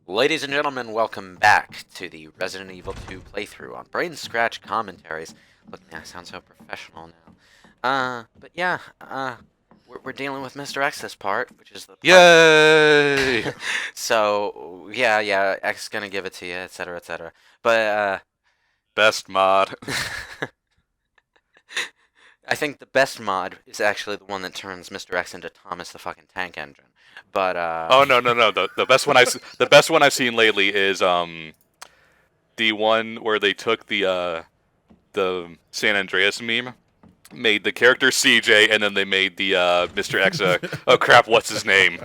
Ladies and gentlemen, welcome back to the Resident Evil 2 playthrough on BrainScratch Commentaries. Look, I sound so professional now. But yeah, we're dealing with Mr. X this part, which is the part. Yay! So, yeah, X is gonna give it to you, etc., etc. But, Best mod. I think the best mod is actually the one that turns Mr. X into Thomas the fucking Tank Engine. But, Oh no. The best one I've seen lately is the one where they took the San Andreas meme, made the character CJ, and then they made the Mr. X. Oh crap, what's his name?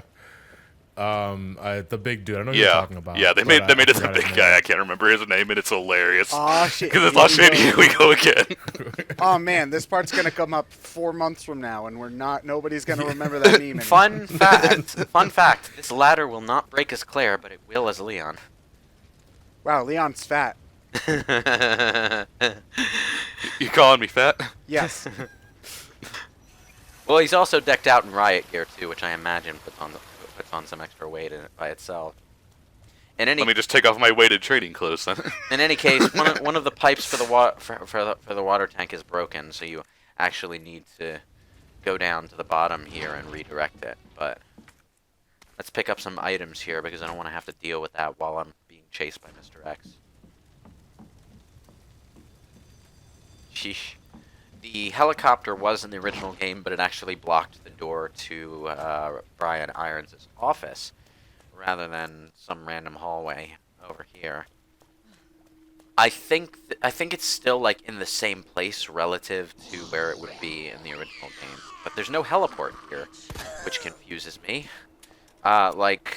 The big dude. I know who you're Yeah, talking about. yeah. They but made it the forgot his big guy. name. I can't remember his name, and it's hilarious. Aw, shit. Because it's all shit. Here we go again. Oh man, this part's gonna come up 4 months from now, and nobody's gonna remember that meme anymore. fun fact, this ladder will not break as Claire, but it will as Leon. Wow, Leon's fat. You calling me fat? Yes. Well, he's also decked out in riot gear too, which I imagine puts on some extra weight in it by itself. In any Let me just take off my weighted training clothes then. in any case, one of the pipes for the water tank is broken, so you actually need to go down to the bottom here and redirect it. But let's pick up some items here because I don't want to have to deal with that while I'm being chased by Mr. X. Sheesh. The helicopter was in the original game, but it actually blocked the door to Brian Irons' office, rather than some random hallway over here. I think it's still like in the same place relative to where it would be in the original game, but there's no heliport here, which confuses me. Like,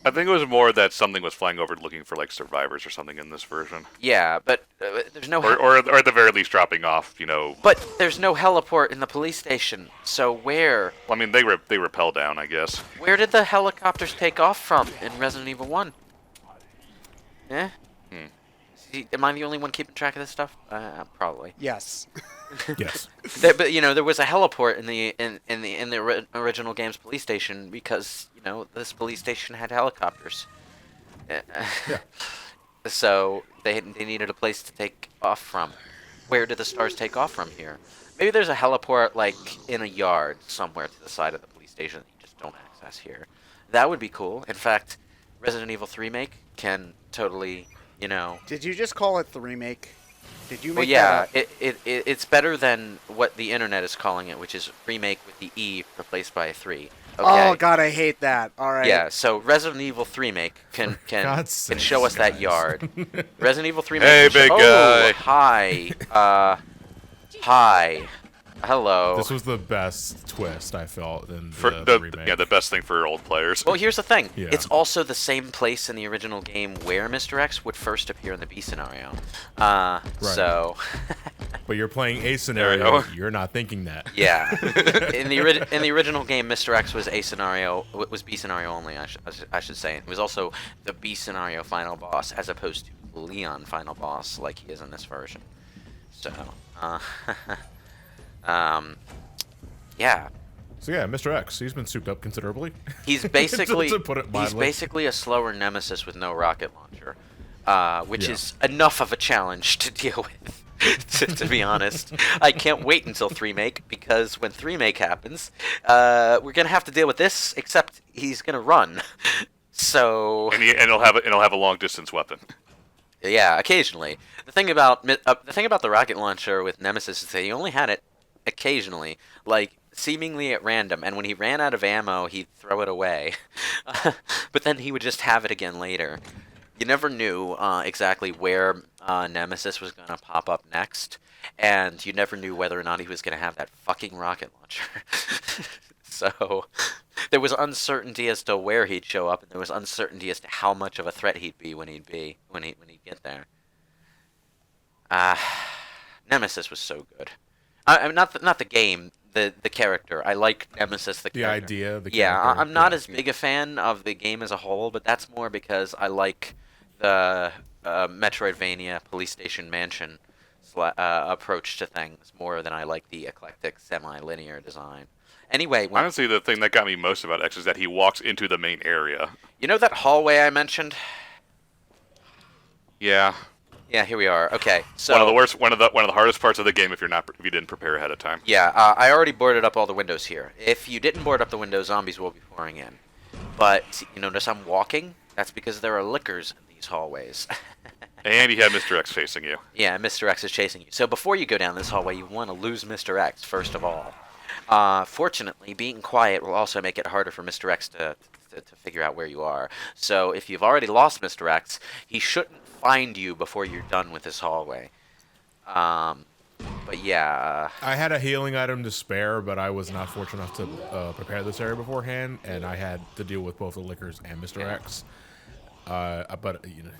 I think it was more that something was flying over looking for like survivors or something in this version. yeah, but there's no. Or at the very least dropping off, But there's no heliport in the police station, so where? Well, I mean, they rappel down, I guess. Where did the helicopters take off from in Resident Evil 1? Eh? Hmm. See, am I the only one keeping track of this stuff? Probably. Yes. Yes. But there was a heliport in the original game's police station because this police station had helicopters. Yeah. So they needed a place to take off from. Where did the stars take off from here? Maybe there's a heliport like in a yard somewhere to the side of the police station that you just don't access here. That would be cool. In fact, Resident Evil 3 remake can totally, Did you just call it the remake? Did you make well, yeah, that up? it's better than what the internet is calling it, which is remake with the E replaced by a 3. Okay. Oh god, I hate that. All right. Yeah, so Resident Evil 3 remake can God's show us sakes, that guys. yard. Resident Evil 3 Hey, remake. big oh, guy. Hi. Hi. Hello. This was the best twist I felt in For the remake. the best thing for old players. Well, here's the thing. Yeah. It's also the same place in the original game where Mr. X would first appear in the B scenario. So. But you're playing A There we scenario. go. You're not thinking that. Yeah. in the original game, Mr. X was A scenario, was B scenario only. I should say. It was also the B scenario final boss, as opposed to Leon final boss, like he is in this version. So, yeah. So yeah, Mr. X, he's been souped up considerably. He's basically To put it he's mildly. basically a slower nemesis with no rocket launcher, which Yeah. is enough of a challenge to deal with. to be honest, I can't wait until 3 make because when 3 make happens, we're gonna have to deal with this. Except he's gonna run, so and it'll have a long distance weapon. yeah, occasionally. The thing about the rocket launcher with Nemesis is that he only had it occasionally, like seemingly at random, and when he ran out of ammo, he'd throw it away. But then he would just have it again later. You never knew exactly where Nemesis was going to pop up next, and you never knew whether or not he was going to have that fucking rocket launcher. So there was uncertainty as to where he'd show up, and there was uncertainty as to how much of a threat he'd be when he'd get there. Nemesis was so good. I mean, not the game, the character. I like Nemesis, the The character. idea, the Yeah, character. I'm not Yeah. as big a fan of the game as a whole, but that's more because I like the Metroidvania police station mansion approach to things more than I like the eclectic semi-linear design. Anyway, Honestly, the thing that got me most about X is that he walks into the main area. you know that hallway I mentioned? Yeah. Yeah, here we are. Okay, so One of the worst, one of the hardest parts of the game if you didn't prepare ahead of time. yeah, I already boarded up all the windows here. If you didn't board up the windows, zombies will be pouring in. But see, you notice I'm walking? That's because there are lickers in these hallways. And you had Mr. X chasing you. Yeah, Mr. X is chasing you. So before you go down this hallway, you want to lose Mr. X first of all. Fortunately, being quiet will also make it harder for Mr. X to figure out where you are. So if you've already lost Mr. X, he shouldn't find you before you're done with this hallway. But yeah. I had a healing item to spare, but I was not fortunate enough to prepare this area beforehand, and I had to deal with both the Lickers and Mr. X. But you know,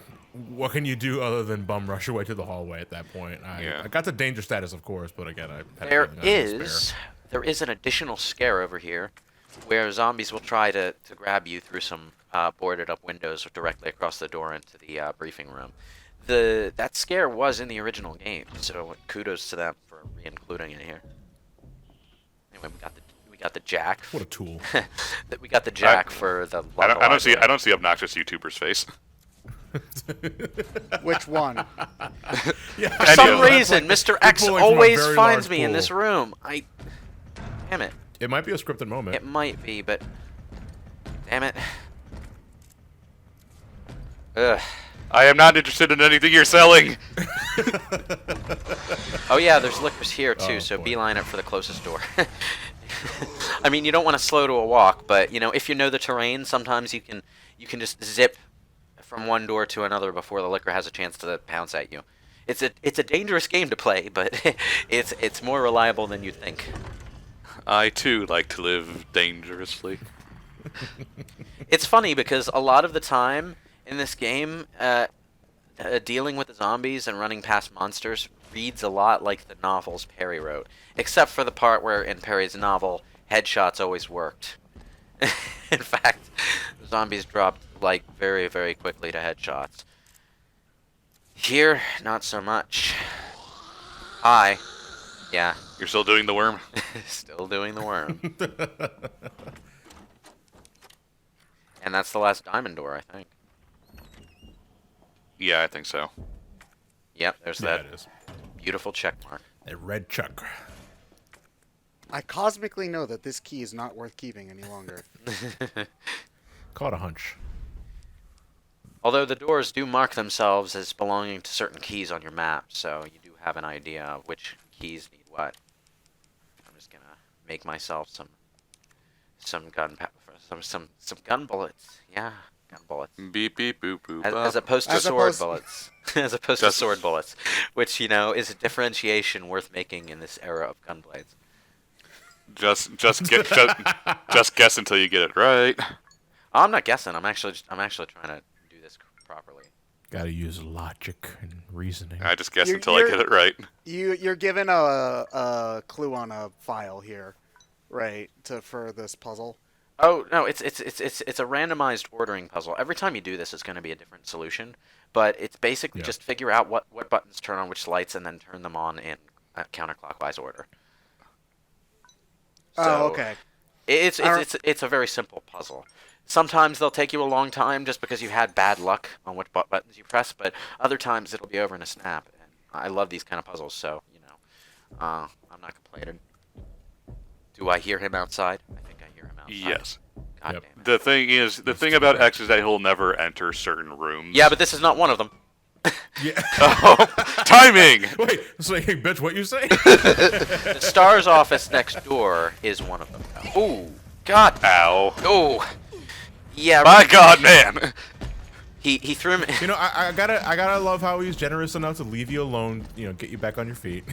what can you do other than bum rush your way to the hallway at that point? I got the danger status, of course, but again, I had a healing item to spare. There is an additional scare over here, where zombies will try to grab you through some boarded up windows directly across the door into the briefing room. That scare was in the original game, so kudos to them for re-including it here. Anyway, we got the jack. What a tool! We got the jack for the. I don't see obnoxious YouTuber's face. Which one? Yeah, For some reason, Mr. X pulling from a always very finds large me in pool. this room. Damn it. It might be a scripted moment. It might be, but damn it. Ugh. I am not interested in anything you're selling. Oh yeah, there's lickers here too, Oh, so boy. beeline it for the closest door. I mean, you don't want to slow to a walk, but you know, if you know the terrain, sometimes you can just zip from one door to another before the licker has a chance to pounce at you. It's a dangerous game to play, but it's more reliable than you'd think. I too like to live dangerously. It's funny because a lot of the time in this game, dealing with the zombies and running past monsters reads a lot like the novels Perry wrote, except for the part where in Perry's novel, headshots always worked. In fact, zombies dropped like very, very quickly to headshots. Here, not so much. Hi. Yeah, You're still doing the worm? still doing the worm. And that's the last diamond door, I think. Yeah, I think so. Yep, there's Yeah, that it is. beautiful check mark. A red chuck. I cosmically know that this key is not worth keeping any longer. Call it a hunch. Although the doors do mark themselves as belonging to certain keys on your map, so you do have an idea of which keys need what. I'm just gonna make myself some gun gun bullets. Yeah, gun bullets. Beep beep boop boop. As opposed to As sword opposed- bullets. As opposed to sword bullets, which you know is a differentiation worth making in this era of gunblades. Just guess until you get it right. I'm not guessing. I'm actually trying to do this properly. Got to use logic and reasoning. I just guess You're- until I you're- get it right. You're given a clue on a file here, right? For this puzzle. Oh no, it's a randomized ordering puzzle. Every time you do this, it's going to be a different solution. But it's basically Yeah. just figure out what buttons turn on which lights, and then turn them on in counterclockwise order. Oh, So, okay. It's Alright. it's a very simple puzzle. Sometimes they'll take you a long time just because you had bad luck on which buttons you press, but other times it'll be over in a snap. And I love these kind of puzzles, so you know, I'm not complaining. Do I hear him outside? I think I hear him outside. Yes. God Yep. damn it. The thing about X is that he'll never enter certain rooms. Yeah, but this is not one of them. Yeah. Oh, timing. Wait. So, hey, bitch, what you say? The Star's office next door is one of them. Ooh, God. Ow. Oh, yeah. My God, man. He threw me. You know, I gotta love how he's generous enough to leave you alone. You know, get you back on your feet,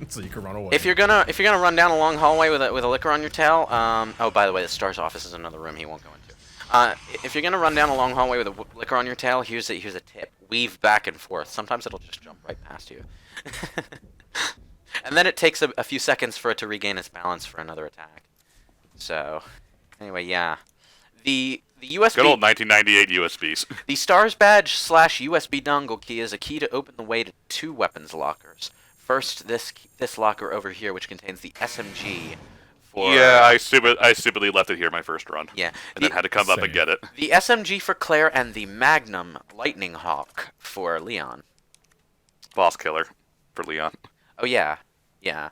so you can run away. If you're gonna run down a long hallway with a liquor on your tail, oh, by the way, the Star's office is another room he won't go into. If you're gonna run down a long hallway with a liquor on your tail, here's a tip: weave back and forth. Sometimes it'll just jump right past you, and then it takes a few seconds for it to regain its balance for another attack. So, anyway, yeah, the USB. Good old 1998 USBs. The Stars badge / USB dongle key is a key to open the way to 2 weapons lockers. First, this locker over here, which contains the SMG for Yeah, I stupidly left it here my first run. yeah. And then had to come up and Same. get it. The SMG for Claire and the Magnum Lightning Hawk for Leon. Boss killer for Leon. Oh yeah, yeah.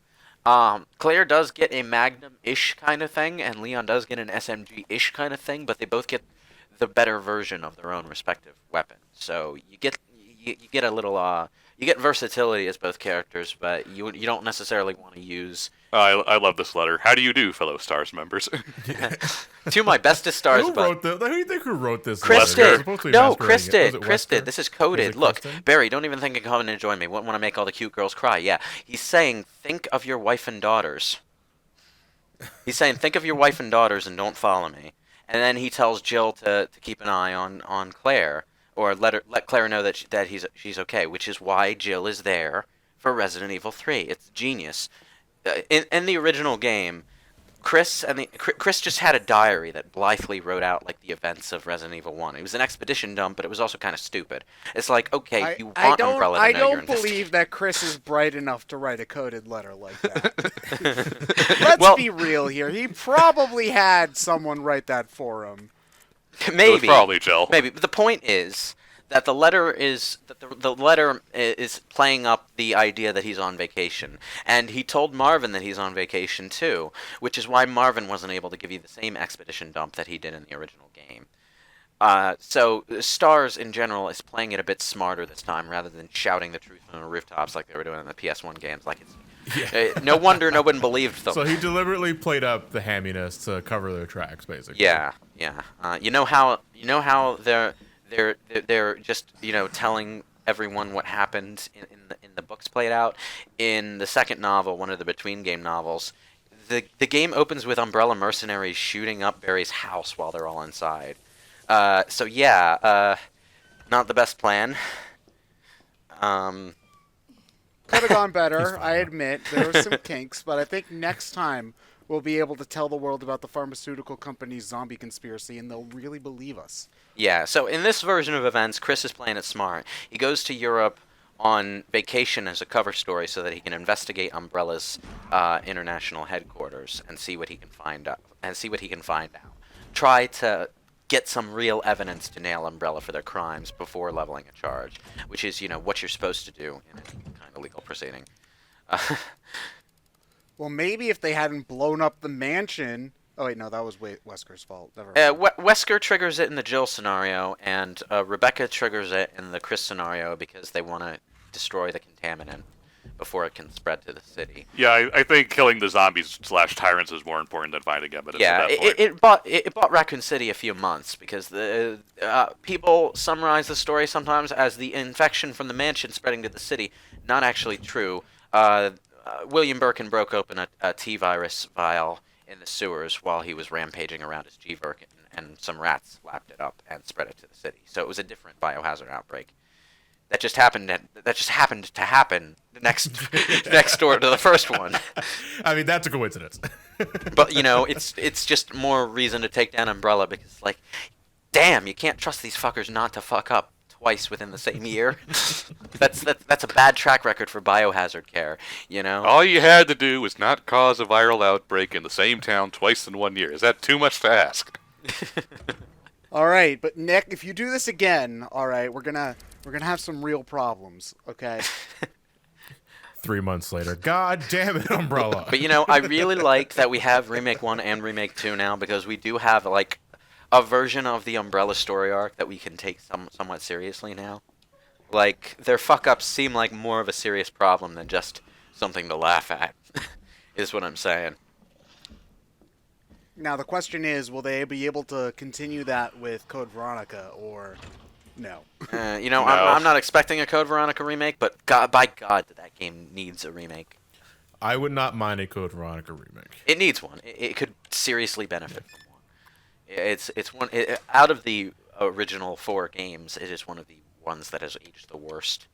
Claire does get a Magnum-ish kind of thing, and Leon does get an SMG-ish kind of thing, but they both get the better version of their own respective weapon. So you get a little you get versatility as both characters, but you don't necessarily want to use I love this letter. How do you do, fellow Stars members? to my bestest stars. Who but wrote the? Who do you think who wrote this? Chris letter? It's did. supposed to be No, masquerading Chris it. Was did. it Chris Wesker? did. This is coded. Was it Look, Kristen? Barry, don't even think of coming and join me. Wouldn't want to make all the cute girls cry. Yeah, he's saying, think of your wife and daughters. He's saying, think of your wife and daughters and don't follow me. And then he tells Jill to keep an eye on Claire, or let Claire know that she's okay, which is why Jill is there for Resident Evil 3. It's genius. In the original game, Chris just had a diary that blithely wrote out like the events of Resident Evil 1. It was an expedition dump, but it was also kind of stupid. It's like, okay, you want Umbrella to know you're I don't believe that Chris is bright enough to write a coded letter like that. Let's Well- be real here. He probably had someone write that for him. It was maybe probably Jill. Maybe, but the point is that the letter is playing up the idea that he's on vacation, and he told Marvin that he's on vacation too, which is why Marvin wasn't able to give you the same expedition dump that he did in the original game. So Stars in general is playing it a bit smarter this time, rather than shouting the truth on the rooftops like they were doing in the PS1 games. Like no wonder no one believed them. So he deliberately played up the hamminess to cover their tracks, basically. Yeah. You know how they're just telling everyone what happened in the books played out. In the second novel, one of the between game novels, the game opens with Umbrella mercenaries shooting up Barry's house while they're all inside. So yeah, not the best plan. Could have gone better, I admit. There were some kinks, but I think next time we'll be able to tell the world about the pharmaceutical company's zombie conspiracy, and they'll really believe us. Yeah, so in this version of events, Chris is playing it smart. He goes to Europe on vacation as a cover story so that he can investigate Umbrella's international headquarters and see what he can find out. Try to get some real evidence to nail Umbrella for their crimes before leveling a charge, which is, what you're supposed to do in any kind of legal proceeding. Well, maybe if they hadn't blown up the mansion... Oh, wait, no, that was Wesker's fault. Never mind. Wesker triggers it in the Jill scenario, and Rebecca triggers it in the Chris scenario because they want to destroy the contaminant before it can spread to the city. Yeah, I think killing the zombies/tyrants is more important than finding evidence Yeah, at that point. it bought Raccoon City a few months because the people summarize the story sometimes as the infection from the mansion spreading to the city. Not actually true. William Birkin broke open a T-virus vial in the sewers while he was rampaging around his G-Birkin, and some rats lapped it up and spread it to the city. So it was a different biohazard outbreak. That just happened to happen next door to the first one. I mean, that's a coincidence. But it's just more reason to take down Umbrella because, like, damn, you can't trust these fuckers not to fuck up twice within the same year. That's a bad track record for biohazard care. All you had to do was not cause a viral outbreak in the same town twice in 1 year. Is that too much to ask? All right, but Nick, if you do this again, all right, we're gonna have some real problems, okay? 3 months later, God damn it, Umbrella. But I really like that we have Remake 1 and Remake 2 now, because we do have like a version of the Umbrella story arc that we can take somewhat seriously now. Like, their fuck-ups seem like more of a serious problem than just something to laugh at, is what I'm saying. Now, the question is, will they be able to continue that with Code Veronica, or no? No. I'm not expecting a Code Veronica remake, but by God, that game needs a remake. I would not mind a Code Veronica remake. It needs one. It could seriously benefit from one. It's one out of the original 4 games. It is one of the ones that has aged the worst.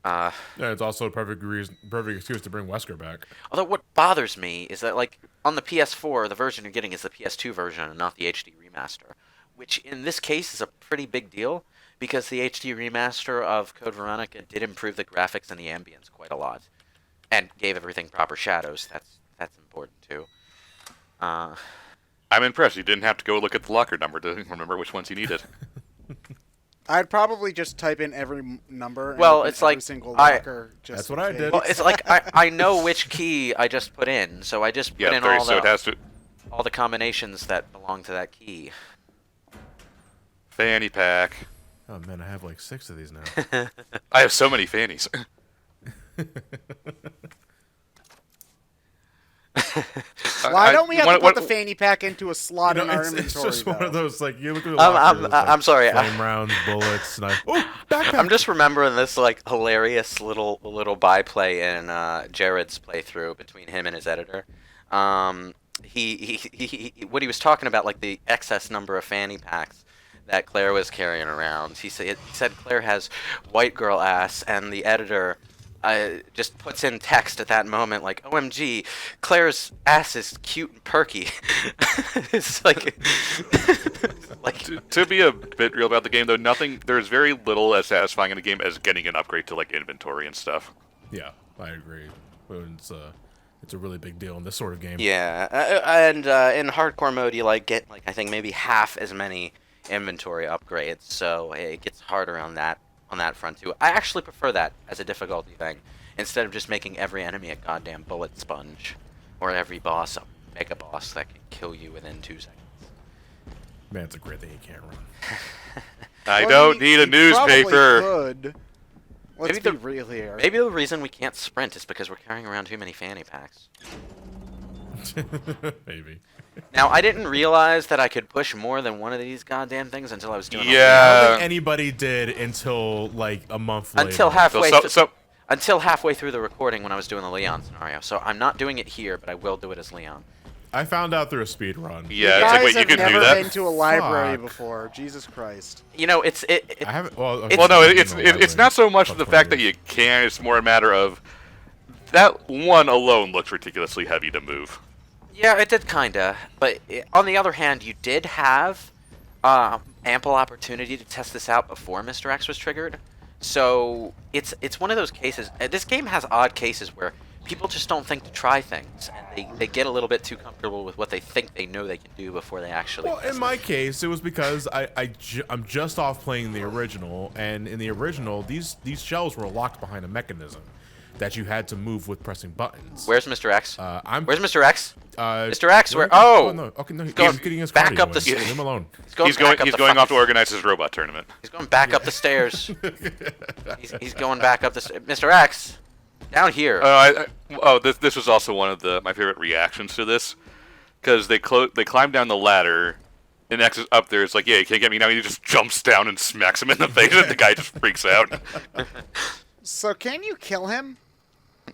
Yeah, it's also a perfect excuse to bring Wesker back. Although what bothers me is that, like, on the PS4, the version you're getting is the PS2 version and not the HD remaster, which in this case is a pretty big deal because the HD remaster of Code Veronica did improve the graphics and the ambience quite a lot, and gave everything proper shadows. That's important too. I'm impressed. You didn't have to go look at the locker number to remember which ones you needed. I'd probably just type in every number. And Well, open it's every like single I- locker. Just That's in what I case. did. Well, it's like I know which key I just put in, so I just put Yeah, in there, all so it the has to. combinations that belong to that key. Fanny pack. Oh man, I have like 6 of these now. I have so many fannies. Why don't we have to what- put the fanny pack into a slot You in know, our it's inventory? just one though? of those like you look at the locker, it's, like, I'm sorry. flame rounds, bullets, knife. Oh, backpack. I'm just remembering this like hilarious little byplay in Jared's playthrough between him and his editor. What he was talking about, like the excess number of fanny packs that Claire was carrying around. He said Claire has white girl ass, and the editor just puts in text at that moment like, "OMG, Claire's ass is cute and perky." It's like, like To be a bit real about the game, though, there's very little as satisfying in a game as getting an upgrade to like inventory and stuff. Yeah, I agree. It's a really big deal in this sort of game. yeah, and in hardcore mode you like get like I think maybe half as many inventory upgrades, so it gets harder on that front too. I actually prefer that as a difficulty thing instead of just making every enemy a goddamn bullet sponge or every boss a mega boss that can kill you within 2 seconds. Man, it's a great thing you can't run. I Well, don't you- need a you probably newspaper. could. Let's Maybe be real here. Maybe the reason we can't sprint is because we're carrying around too many fanny packs. Maybe. Now, I didn't realize that I could push more than one of these goddamn things until I was doing I don't Yeah. think anybody did until like a month later. until halfway So until halfway through the recording when I was doing the Leon scenario. So I'm not doing it here, but I will do it as Leon. I found out through a speed run. yeah, You it's guys like wait, you have can never do that. been to a library Fuck. before. Jesus Christ. You know, it I haven't. Well, It's- Well, no, I've been it's in the it's not so library much for the 20 fact that years. you can. It's more a matter of that one alone looks ridiculously heavy to move. Yeah, it did kinda. But on the other hand, you did have ample opportunity to test this out before Mr. X was triggered. So it's one of those cases. This game has odd cases where people just don't think to try things, and they get a little bit too comfortable with what they think they know they can do before they actually. Well, test in my it. case, it was because I'm just off playing the original, and in the original, these shells were locked behind a mechanism that you had to move with pressing buttons. Where's Mr. X? I'm Where's Mr. X? uh, Mr. X, where? no, Oh, no, okay, no, he's going getting his back cardio up the in. stairs. Leave him alone. He's going. back up He's the going off to fucking- organize his robot tournament. He's going back up the stairs. He's going back up the stairs. Mr. X, down here. This was also one of my favorite reactions to this, because they climb down the ladder, and X is up there. It's like, yeah, you can't get me now. He just jumps down and smacks him in the face, and the guy just freaks out. So can you kill him?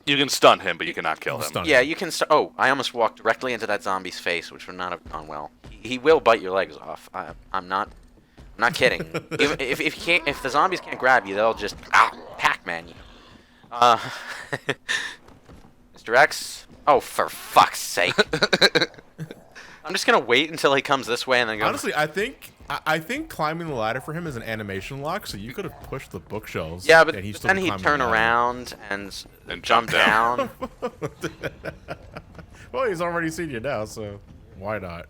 You can stun him, but you cannot kill him. Stun. Yeah, you can start. Oh, I almost walked directly into that zombie's face, which would not have gone well. He will bite your legs off. I'm not kidding. if the zombies can't grab you, they'll just Pac-Man you. Mr. X. Oh, for fuck's sake! I'm just gonna wait until he comes this way and then go. Honestly, I think climbing the ladder for him is an animation lock, so you could have pushed the bookshelves. Yeah, but and he'd still then be he'd climbing turn the ladder. around and And jump jump down. down. Well, he's already seen you now, so why not?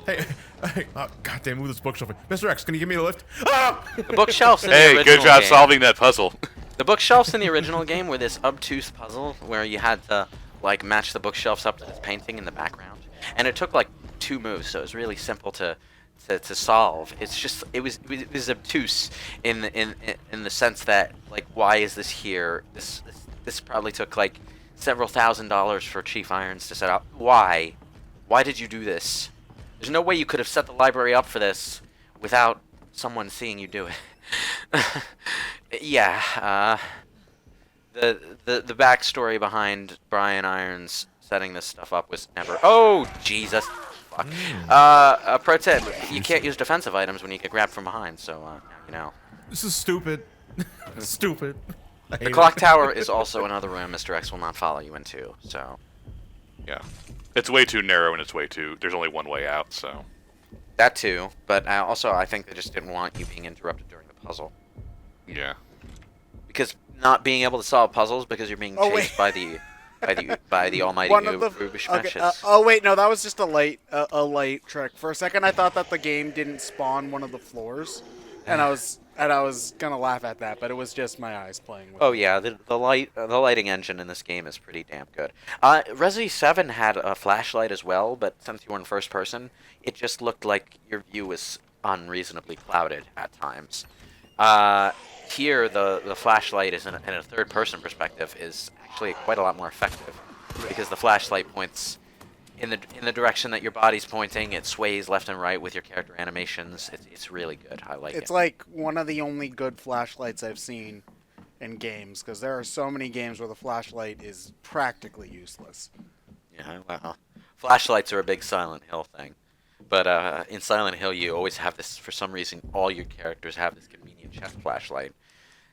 Hey, goddamn, move this bookshelf. Mr. X, can you give me a lift? Ah! The bookshelves in the Hey, original good job game. solving that puzzle. The bookshelves in the original game were this obtuse puzzle where you had to like match the bookshelves up to this painting in the background, and it took like 2 moves, so it was really simple to solve. It's just it was obtuse in the sense that like, why is this here? This probably took like several $1,000s for Chief Irons to set up. Why did you do this? There's no way you could have set the library up for this without someone seeing you do it. Yeah, the backstory behind Brian Irons setting this stuff up was never. Oh Jesus! Fuck. A pro tip: you can't use defensive items when you get grabbed from behind. So now you know. This is stupid. Stupid. I The hate clock it. tower is also another room Mr. X will not follow you into. So Yeah, it's way too narrow, and there's only one way out. So that too. But I think they just didn't want you being interrupted during the puzzle. yeah. Because not being able to solve puzzles because you're being Oh, chased wait. by the by the almighty One of the Rubish okay, meshes. oh wait, no, that was just a light trick. For a second, I thought that the game didn't spawn one of the floors, and I was gonna laugh at that, but it was just my eyes playing with Oh me. yeah, the lighting engine in this game is pretty damn good. Resi 7 had a flashlight as well, but since you were in first person, it just looked like your view was unreasonably clouded at times. Here, the flashlight is in a third person perspective is actually quite a lot more effective because the flashlight points in the direction that your body's pointing. It sways left and right with your character animations. It's really good. I like It's it. like one of the only good flashlights I've seen in games, because there are so many games where the flashlight is practically useless. Yeah, well, flashlights are a big Silent Hill thing. But in Silent Hill, you always have this, for some reason, all your characters have this convenient chest flashlight.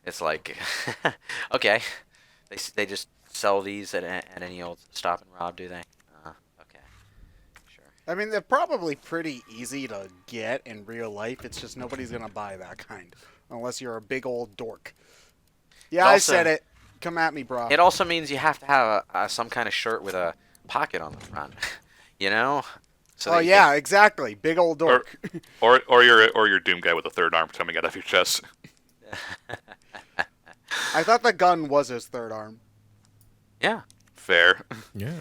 It's like, okay, they just sell these at any old stop and rob, do they? Okay, sure. I mean, they're probably pretty easy to get in real life. It's just nobody's gonna buy that kind, unless you're a big old dork. Yeah, I Also- said it. Come at me, bro. It also means you have to have some kind of shirt with a pocket on the front, you know? So Oh that you yeah, exactly. Big old Or, dork. or your Doom guy with a third arm coming out of your chest. I thought the gun was his third arm. Yeah. Fair. Yeah.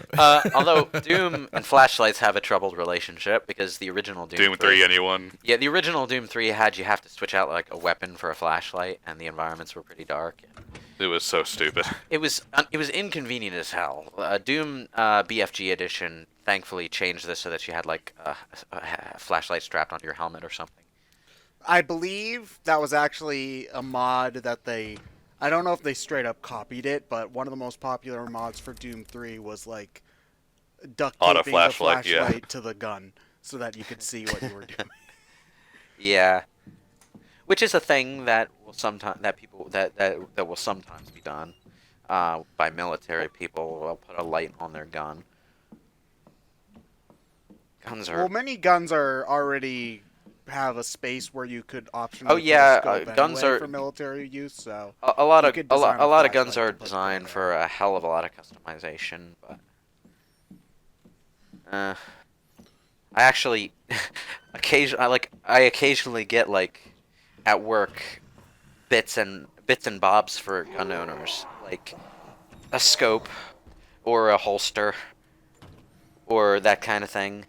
Although Doom and flashlights have a troubled relationship because the original Doom 3, anyone? Yeah, the original Doom 3 had you have to switch out like a weapon for a flashlight, and the environments were pretty dark. It was so stupid. It was inconvenient as hell. Doom BFG edition thankfully changed this so that you had like a flashlight strapped onto your helmet or something. I believe that was actually a mod that they... I don't know if they straight up copied it, but one of the most popular mods for Doom 3 was like duct Auto taping the flashlight, yeah. flashlight to the gun so that you could see what you were doing. Yeah, which is a thing that will sometimes that will sometimes be done by military people. They'll put a light on their gun. Guns are Well, many guns are already have a space where you could optionally Oh, yeah, put a scope guns anyway are- for military use, so a lot You of could a lot, design a a lot of guns flashlight are to put designed there. for a hell of a lot of customization, but I actually I occasionally get like at work bits and bobs for gun owners, like a scope or a holster or that kind of thing.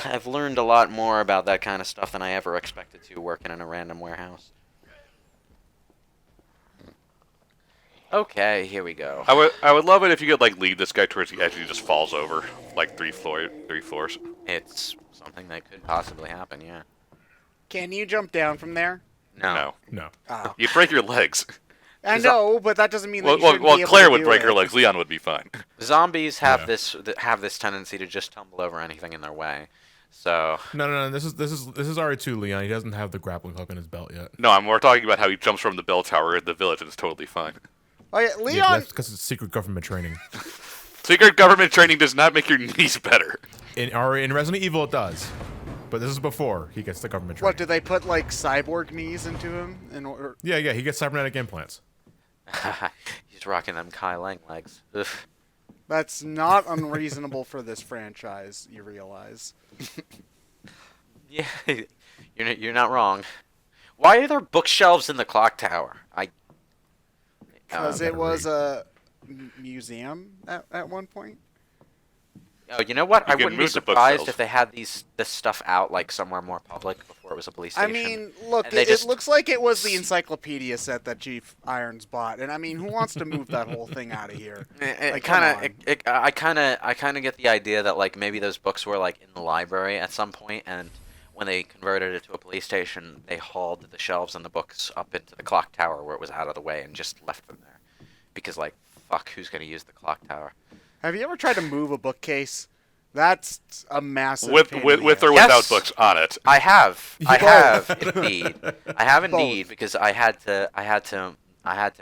I've learned a lot more about that kind of stuff than I ever expected to working in a random warehouse. Okay, here we go. I would love it if you could like lead this guy towards the edge and he just falls over like three floors. It's something that could possibly happen, yeah. can you jump down from there? No. No. Oh. You break your legs. I know, but that doesn't mean that Well, you well, shouldn't well be able Claire to would do break it. her legs. Leon would be fine. Zombies have Yeah. this tendency to just tumble over anything in their way. So No. This is RE2 Leon. He doesn't have the grappling hook in his belt yet. No, we're talking about how he jumps from the bell tower in the village and it's totally fine. Oh yeah, Yeah, Leon. that's because it's secret government training. Secret government training does not make your knees better. In Resident Evil, it does. But this is before he gets the government training. What did they put like cyborg knees into him in order? Yeah, he gets cybernetic implants. he's rocking them Kai Lang legs. Ugh. That's not unreasonable for this franchise. You realize? Yeah, you're not wrong. Why are there bookshelves in the clock tower? Because better it was read. a museum at one point. Oh, you know what? You I can wouldn't be move the surprised bookshelves. if they had this stuff out like somewhere more public before it was a police I station. mean, look, And they it just- looks like it was the encyclopedia set that Chief Irons bought, and I mean, who wants to move that whole thing out of here? Like, come on. I kind of get the idea that like maybe those books were like in the library at some point, and when they converted it to a police station, they hauled the shelves and the books up into the clock tower where it was out of the way and just left them there, because like fuck, who's gonna use the clock tower? Have you ever tried to move a bookcase? That's a massive With pain in the or ass. Yes. without books on it. I have Both. indeed. I have Both. indeed because I had to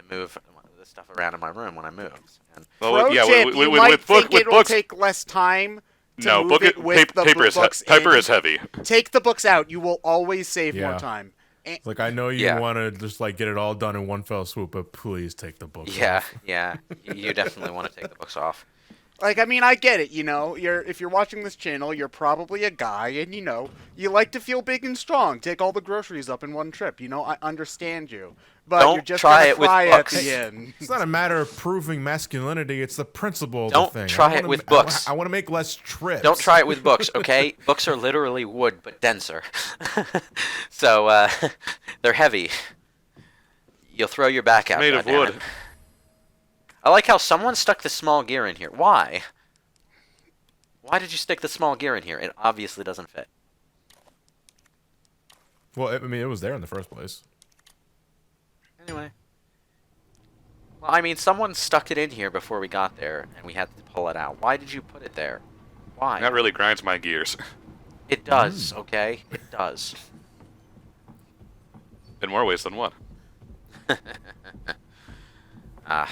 move the stuff around in my room when I moved. And Well, Pro yeah, tip, with, you with, might with, book, think with it'll books. take less time to No, move book it with the paper is books paper in. is heavy. Take the books out. You will always save more Yeah. time. It's like, I know you Yeah. want to just like get it all done in one fell swoop, but please take the books Yeah, off. yeah. You definitely want to take the books off. Like, I mean, I get it, you know. If you're watching this channel, you're probably a guy, and you like to feel big and strong. Take all the groceries up in one trip. I understand you, but Don't you're just try gonna it with cry at books. the end. It's not a matter of proving masculinity; it's the principle of Don't the thing. try it with books. I want to make less trips. Don't try it with books, okay? Books are literally wood, but denser. So, they're heavy. You'll throw your back out. Made of goddammit. wood. I like how someone stuck the small gear in here. Why? Why did you stick the small gear in here? It obviously doesn't fit. Well, I mean, it was there in the first place. Anyway. Well, I mean, someone stuck it in here before we got there, and we had to pull it out. Why did you put it there? Why? That really grinds my gears. It does, okay? It does. In more ways than one. Ah.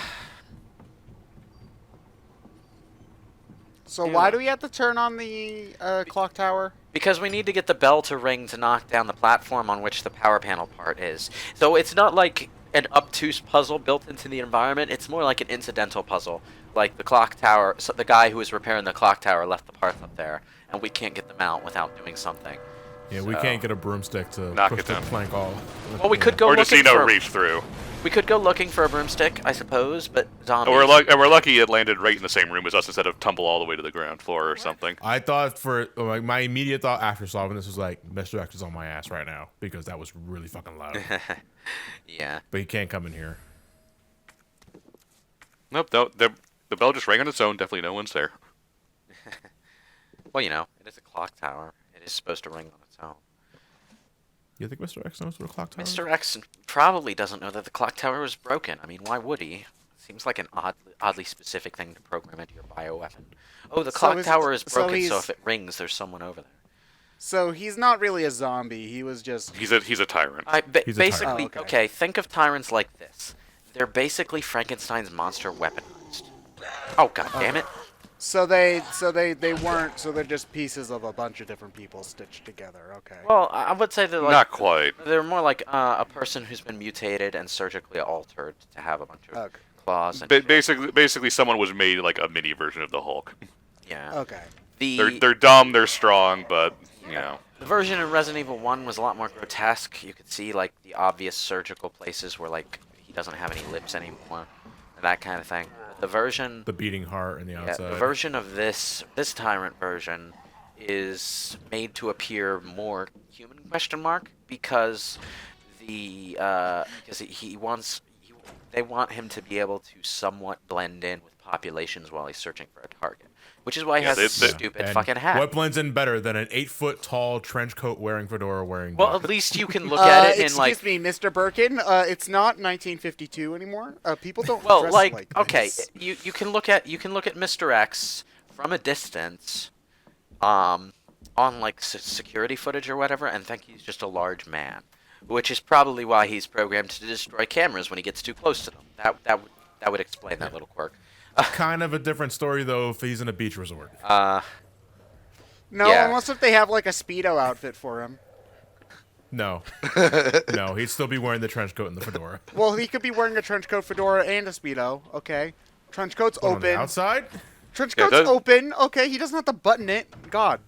So why do we have to turn on the clock tower? Because we need to get the bell to ring to knock down the platform on which the power panel part is. So it's not like an obtuse puzzle built into the environment. It's more like an incidental puzzle. Like the clock tower, so the guy who was repairing the clock tower left the parts up there, and we can't get them out without doing something. Yeah, we can't get a broomstick to Knock push it the down. plank off. Well, we could go Or just, looking for. reach through. We could go looking for a broomstick, I suppose, but zombies. And we're lucky it landed right in the same room as us instead of tumble all the way to the ground floor or something. I thought like my immediate thought after solving this was like, Mr. X is on my ass right now because that was really fucking loud. Yeah. But he can't come in here. Nope, the bell just rang on its own. Definitely no one's there. Well, it is a clock tower. It is supposed to ring on its own. You think Mr. X knows what a clock tower is? Mr. X probably doesn't know that the clock tower was broken. I mean, why would he? Seems like an oddly specific thing to program into your bioweapon. Oh, the clock tower is broken, so if it rings, there's someone over there. So he's not really a zombie. He was just. He's a tyrant. He's a Basically, tyrant. Oh, okay, think of tyrants like this. They're basically Frankenstein's monster weaponized. Oh, god damn it. So they weren't. So they're just pieces of a bunch of different people stitched together. Okay. Well, I would say they're like... Not quite. They're more like a person who's been mutated and surgically altered to have a bunch of Okay. claws and... Basically, someone was made like a mini version of the Hulk. Yeah. Okay. They're dumb, they're strong, but The version in Resident Evil 1 was a lot more grotesque. You could see, like, the obvious surgical places where, like, he doesn't have any lips anymore. That kind of thing. The version... The beating heart in the Yeah, outside. the version of this tyrant version is made to appear more human ? Because they want him to be able to somewhat blend in with populations while he's searching for a target, which is why he has this stupid And fucking hat. What blends in better than an 8-foot tall trench coat wearing fedora wearing? Well, dude? at least you can look at it in like. Excuse me, Mr. Birkin. It's not 1952 anymore. People don't Well, dress like, like okay, this. you can look at Mr. X from a distance, on like security footage or whatever, and think he's just a large man, which is probably why he's programmed to destroy cameras when he gets too close to them. That would explain that little quirk. Kind of a different story though if he's in a beach resort. No, yeah. unless if they have like a Speedo outfit for him. No, no, he'd still be wearing the trench coat and the fedora. Well, he could be wearing a trench coat, fedora, and a Speedo. Okay. Trench coat's But on the open. outside? Trench Yeah, coat's open. Okay, he doesn't have to button it. God.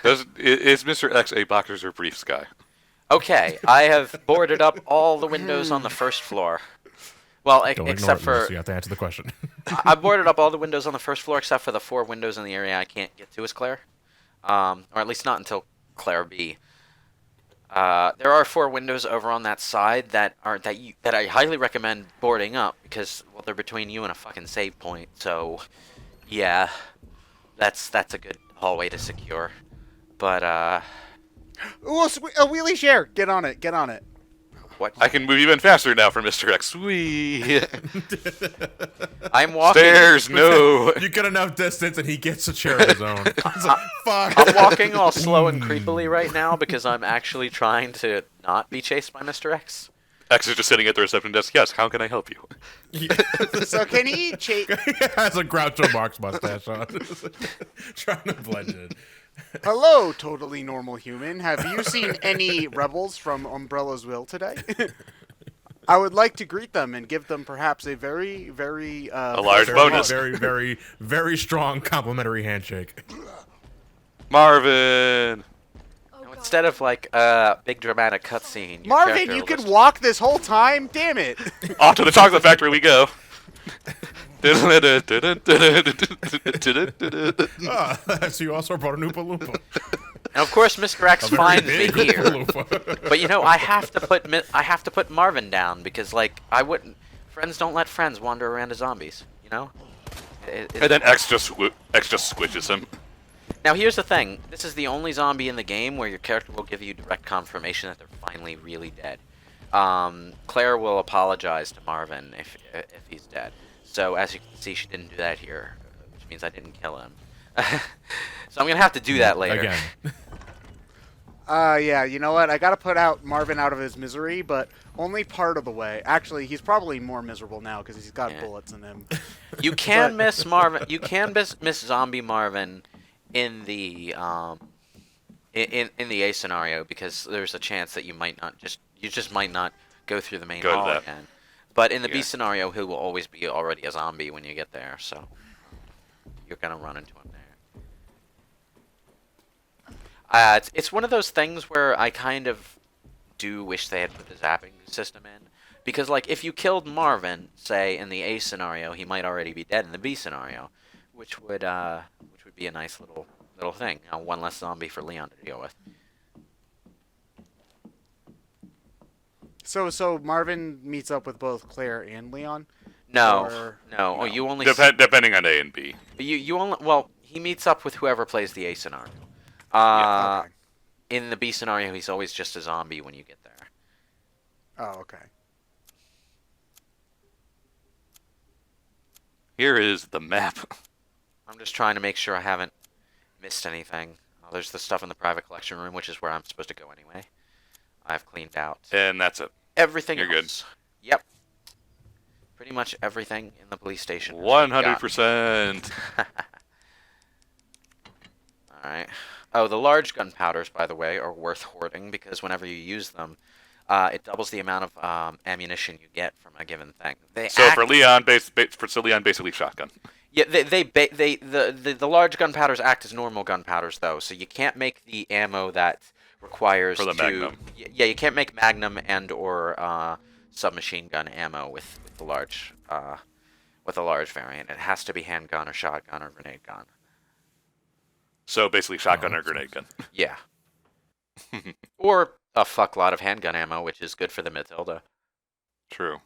is Mr. X a boxers or briefs guy? Okay, I have boarded up all the windows on the first floor. Well, Don't except ignore it, Lewis, for you have to answer the question. I boarded up all the windows on the first floor except for the 4 windows in the area I can't get to as Claire, or at least not until Claire B. There are 4 windows over on that side that I highly recommend boarding up because they're between you and a fucking save point. So, yeah, that's a good hallway to secure. But Ooh, a wheelie share. Get on it. Get on it. what? I can move even faster now for Mr. X. Whee! I'm walking. Stairs, no. You get enough distance and he gets a chair of his own. It's like, fuck. I'm walking all slow and creepily right now because I'm actually trying to not be chased by Mr. X. X is just sitting at the reception desk. Yes, how can I help you? So can he chase? He has a Groucho Marx mustache on. Trying to blend in. Hello, totally normal human. Have you seen any rebels from Umbrella's Will today? I would like to greet them and give them perhaps a very, very A large Very, bonus. very, very, very strong complimentary handshake. Marvin. Instead of like a big dramatic cutscene, your Marvin, character you will could just- walk this whole time. Damn it! Off to the chocolate factory we go. So you also brought an Oompa Loompa. And of course, Mr. X A very finds me big here. Oompa Loompa. But you know, I have to put Marvin down because like I wouldn't. Friends don't let friends wander around as zombies. You know. And then X just squishes him. Now here's the thing. This is the only zombie in the game where your character will give you direct confirmation that they're finally really dead. Claire will apologize to Marvin if he's dead. So as you can see, she didn't do that here, which means I didn't kill him. So I'm gonna have to do that later. Again. Yeah, you know what? I gotta put out Marvin out of his misery, but only part of the way. Actually, he's probably more miserable now because he's got Yeah. bullets in him. You can miss Marvin. You can miss zombie Marvin in the in the A scenario because there's a chance that you just might not go through the main Go to hall that. again. But in the B Yeah. scenario, he will always be already a zombie when you get there, so you're gonna run into him there. It's one of those things where I kind of do wish they had put the zapping system in. Because, like, if you killed Marvin, say, in the A scenario, he might already be dead in the B scenario, which would be a nice little thing. One less zombie for Leon to deal with. So Marvin meets up with both Claire and Leon. No, Or- no. Oh, you only Depending on A and B. you only he meets up with whoever plays the A scenario. Okay. In the B scenario, he's always just a zombie when you get there. Oh, okay. Here is the map. I'm just trying to make sure I haven't missed anything. Oh, there's the stuff in the private collection room, which is where I'm supposed to go anyway. I've cleaned out And that's it. everything You're good. else. Yep. Pretty much everything in the police station. has been got. 100%. Alright. Oh, the large gunpowders, by the way, are worth hoarding because whenever you use them, it doubles the amount of ammunition you get from a given thing. So for Leon, basically shotgun. Yeah, the large gunpowders act as normal gunpowders though, so you can't make the ammo that requires For the Magnum. Yeah, you can't make Magnum and or submachine gun ammo with the large variant. It has to be handgun or shotgun or grenade gun. So basically shotgun Oh, or grenade gun. Yeah. Or a fuck lot of handgun ammo, which is good for the Matilda. True.